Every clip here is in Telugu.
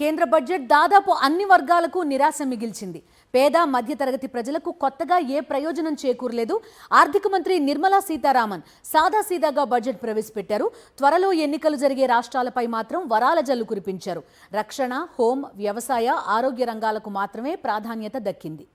కేంద్ర బడ్జెట్ దాదాపు అన్ని వర్గాలకు నిరాశ మిగిల్చింది. పేద మధ్యతరగతి ప్రజలకు కొత్తగా ఏ ప్రయోజనం చేకూరలేదు. ఆర్థిక మంత్రి నిర్మలా సీతారామన్ సాదాసీదాగా బడ్జెట్ ప్రవేశపెట్టారు. త్వరలో ఎన్నికలు జరిగే రాష్ట్రాలపై మాత్రం వరాల జల్లు కురిపించారు. రక్షణ, హోం, వ్యవసాయ, ఆరోగ్య రంగాలకు మాత్రమే ప్రాధాన్యత దక్కింది.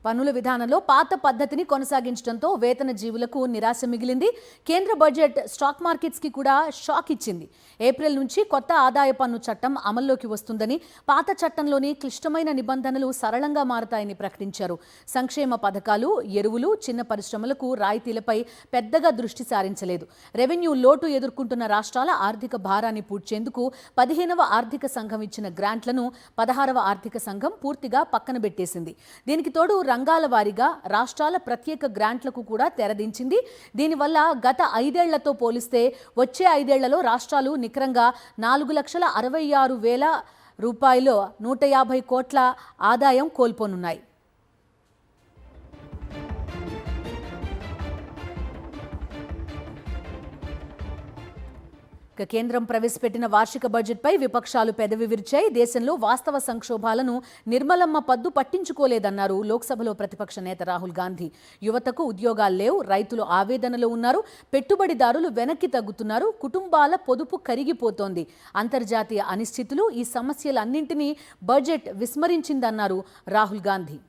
పన్నుల విధానంలో పాత పద్ధతిని కొనసాగించడంతో వేతన జీవులకు నిరాశ మిగిలింది. కేంద్ర బడ్జెట్ స్టాక్ మార్కెట్స్కి కూడా షాక్ ఇచ్చింది. ఏప్రిల్ నుంచి కొత్త ఆదాయ పన్ను చట్టం అమల్లోకి వస్తుందని, పాత చట్టంలోని క్లిష్టమైన నిబంధనలు సరళంగా మారతాయని ప్రకటించారు. సంక్షేమ పథకాలు, ఎరువులు, చిన్న పరిశ్రమలకు రాయితీలపై పెద్దగా దృష్టి సారించలేదు. రెవెన్యూ లోటు ఎదుర్కొంటున్న రాష్ట్రాల ఆర్థిక భారాన్ని పూడ్చేందుకు 15వ ఆర్థిక సంఘం ఇచ్చిన గ్రాంట్లను 16వ ఆర్థిక సంఘం పూర్తిగా పక్కన పెట్టేసింది. దీనికి తోడు రంగాల వారీగా రాష్ట్రాల ప్రత్యేక గ్రాంట్లకు కూడా తెరదించింది. దీనివల్ల గత 5 ఏళ్లతో పోలిస్తే వచ్చే 5 ఏళ్లలో రాష్ట్రాలు నికరంగా 4,66,000 రూపాయలు 150 కోట్ల ఆదాయం కోల్పోనున్నాయి. కేంద్రం ప్రవేశపెట్టిన వార్షిక బడ్జెట్పై విపక్షాలు పెదవి విరిచాయి. దేశంలో వాస్తవ సంక్షోభాలను నిర్మలమ్మ పద్దు పట్టించుకోలేదన్నారు లోక్సభలో ప్రతిపక్ష నేత రాహుల్ గాంధీ. యువతకు ఉద్యోగాలు లేవు, రైతులు ఆవేదనలో ఉన్నారు, పెట్టుబడిదారులు వెనక్కి తగ్గుతున్నారు, కుటుంబాల పొదుపు కరిగిపోతోంది. అంతర్జాతీయ అనిశ్చితులు, ఈ సమస్యలన్నింటినీ బడ్జెట్ విస్మరించిందన్నారు రాహుల్ గాంధీ.